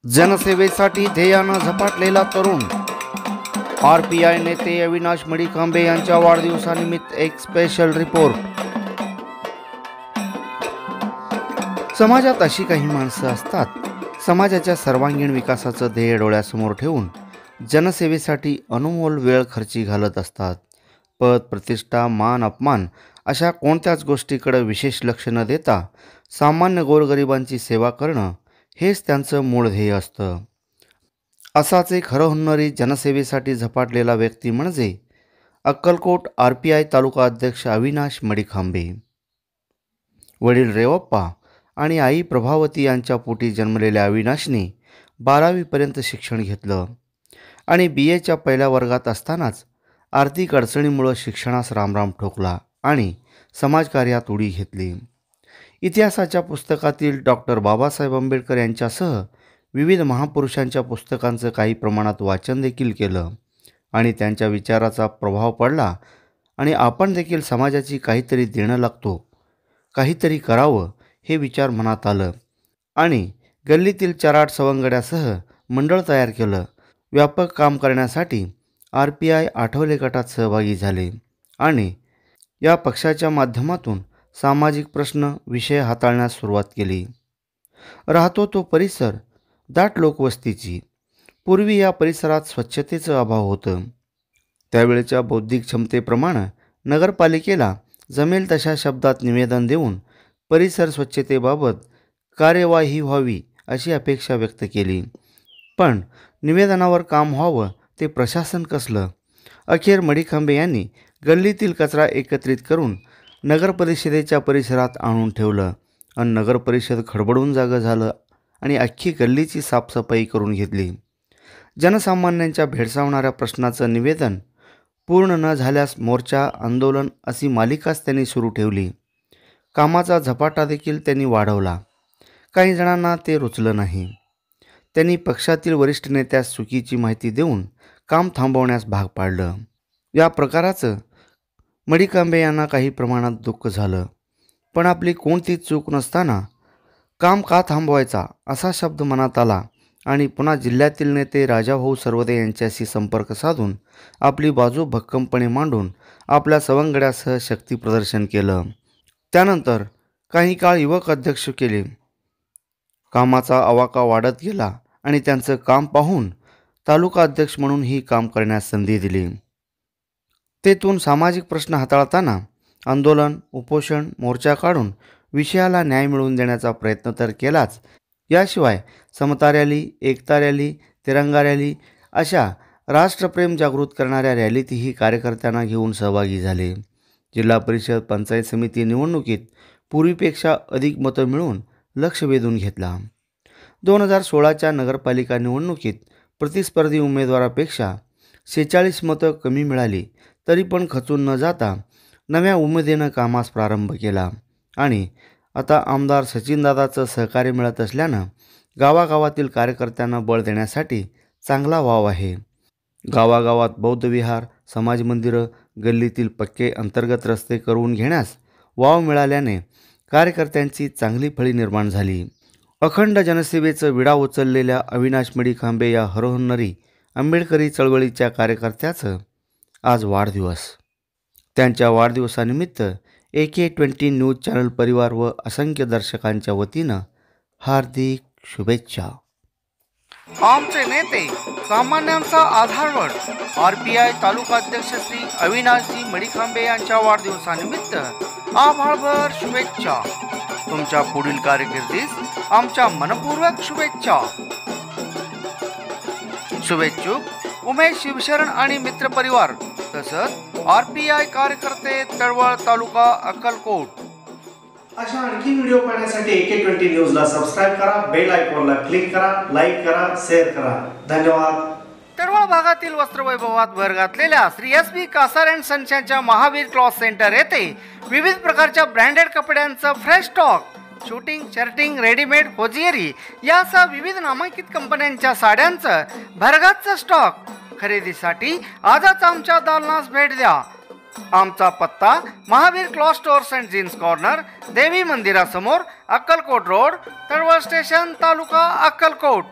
जनसेवेसाठी ध्येयानं झपाटलेला तरुण. RPI नेते अविनाश मडीखांबे यांच्या वाढदिवसानिमित्त एक स्पेशल रिपोर्ट. समाजात अशी काही माणसं असतात, समाजाच्या सर्वांगीण विकासाचं ध्येय डोळ्यासमोर ठेवून जनसेवेसाठी अनमोल वेळ खर्ची घालत असतात. पद, प्रतिष्ठा, मान, अपमान अशा कोणत्याच गोष्टीकडे विशेष लक्ष न देता सामान्य गोरगरिबांची सेवा करणं हेच त्यांचं मूळ ध्येय असतं. असाच एक हरहुन्नरी जनसेवेसाठी झपाटलेला व्यक्ती म्हणजे अक्कलकोट RPI तालुका अध्यक्ष अविनाश मडीखांबे. वडील रेवप्पा आणि आई प्रभावती यांच्या पोटी जन्मलेल्या अविनाशने 12वीपर्यंत शिक्षण घेतलं आणि BAच्या पहिल्या वर्गात असतानाच आर्थिक अडचणीमुळे शिक्षणास रामराम ठोकला आणि समाजकार्यात उडी घेतली. इतिहासाच्या पुस्तकातील डॉक्टर बाबासाहेब आंबेडकर यांच्यासह विविध महापुरुषांच्या पुस्तकांचं काही प्रमाणात वाचन देखील केलं आणि त्यांच्या विचाराचा प्रभाव पडला आणि आपण देखील समाजाची काहीतरी देणं लागतो, काहीतरी करावं हे विचार मनात आलं आणि गल्लीतील 4-8 सवंगड्यासह मंडळ तयार केलं. व्यापक काम करण्यासाठी RPI आठवले गटात सहभागी झाले आणि या पक्षाच्या माध्यमातून सामाजिक प्रश्न विषय हाताळण्यास सुरुवात केली. राहतो तो परिसर दाट लोकवस्तीची. पूर्वी या परिसरात स्वच्छतेचं अभाव होतं. त्यावेळेच्या बौद्धिक क्षमतेप्रमाणे नगरपालिकेला जमेल तशा शब्दात निवेदन देऊन परिसर स्वच्छतेबाबत कार्यवाही व्हावी अशी अपेक्षा व्यक्त केली. पण निवेदनावर काम व्हावं ते प्रशासन कसलं. अखेर मडीखांबे यांनी गल्लीतील कचरा एकत्रित करून नगरपरिषदेच्या परिसरात आणून ठेवलं आणि नगरपरिषद खडबडून जागं झालं आणि अख्खी गल्लीची साफसफाई करून घेतली. जनसामान्यांच्या भेडसावणाऱ्या प्रश्नाचं निवेदन पूर्ण न झाल्यास मोर्चा, आंदोलन अशी मालिकाच त्यांनी सुरू ठेवली. कामाचा झपाटा देखील त्यांनी वाढवला. काही जणांना ते रुचलं नाही. त्यांनी पक्षातील वरिष्ठ नेत्यास चुकीची माहिती देऊन काम थांबवण्यास भाग पाडलं. या प्रकाराचं मडीखांबे यांना काही प्रमाणात दुःख झालं. पण आपली कोणतीच चूक नसताना काम का थांबवायचा असा शब्द मनात आला आणि पुन्हा जिल्ह्यातील नेते राजाभाऊ सरवदे यांच्याशी संपर्क साधून आपली बाजू भक्कमपणे मांडून आपल्या सवंगड्यासह शक्ती प्रदर्शन केलं. त्यानंतर काही काळ युवक अध्यक्ष केले. कामाचा आवाका वाढत गेला आणि त्यांचं काम पाहून तालुका अध्यक्ष म्हणून ही काम करण्यास संधी दिली. तेथून सामाजिक प्रश्न हाताळताना आंदोलन, उपोषण, मोर्चा काढून विषयाला न्याय मिळवून देण्याचा प्रयत्न तर केलाच. याशिवाय समता रॅली, एकता रॅली, तिरंगा रॅली अशा राष्ट्रप्रेम जागृत करणाऱ्या रॅलीतही कार्यकर्त्यांना घेऊन सहभागी झाले. जिल्हा परिषद, पंचायत समिती निवडणुकीत पूर्वीपेक्षा अधिक मतं मिळवून लक्ष वेधून घेतला. 2016च्या नगरपालिका निवडणुकीत प्रतिस्पर्धी उमेदवारापेक्षा 46 मतं कमी मिळाली तरी पण खचून न जाता नव्या उमेदीनं कामास प्रारंभ केला आणि आता आमदार सचिनदादाचं सहकार्य मिळत असल्यानं गावागावातील कार्यकर्त्यांना बळ देण्यासाठी चांगला वाव आहे. गावागावात बौद्ध विहार, समाज मंदिरं, गल्लीतील पक्के अंतर्गत रस्ते करून घेण्यास वाव मिळाल्याने कार्यकर्त्यांची चांगली फळी निर्माण झाली. अखंड जनसेवेचं विडा उचललेल्या अविनाश मडीखांबे या हरहुन्नरी आंबेडकरी चळवळीच्या कार्यकर्त्याचं आज वाढदिवस. त्यांच्या वाढदिवसानिमित्त AK20 न्यूज चॅनल परिवार व असंख्य दर्शकांच्या वतीनं हार्दिक शुभेच्छा. आमचे नेते, सामान्यांचा आधारवड RPI तालुका अध्यक्ष श्री अविनाशजी मडीखांबे यांच्या वाढदिवसानिमित्त आभाळभर शुभेच्छा. तुमच्या पुढील कारकिर्दीस आमच्या मनपूर्वक शुभेच्छा. शुभेच्छुक उमेश शिवशरण आणि मित्रपरिवार तसंच RPI कार्यकर्ते, तळवळ तालुका, अक्कलकोट. अशा आणखी व्हिडिओ पाहण्यासाठी AK20 न्यूजला सबस्क्राईब करा, बेल आयकॉनला क्लिक करा, लाईक करा, शेअर करा. धन्यवाद. तळवळ भागातील वस्त्रवैभवात भर घातलेल्या श्री SB कासार अँड सन्सच्या महावीर क्लॉथ सेंटर येथे विविध प्रकारच्या ब्रँडेड कपड्यांचं fresh stock, suiting, shirting, readymade, hosiery यासह विविध नामांकित कंपन्यांच्या साड्यांचं भरगच्च स्टॉक. खरेदीसाठी आजच आमच्या दालनास भेट द्या. आमचा पत्ता Mahavir cloth stores and jeans corner, देवी मंदिरासमोर, अक्कलकोट रोड, तळवळ स्टेशन, तालुका अक्कलकोट.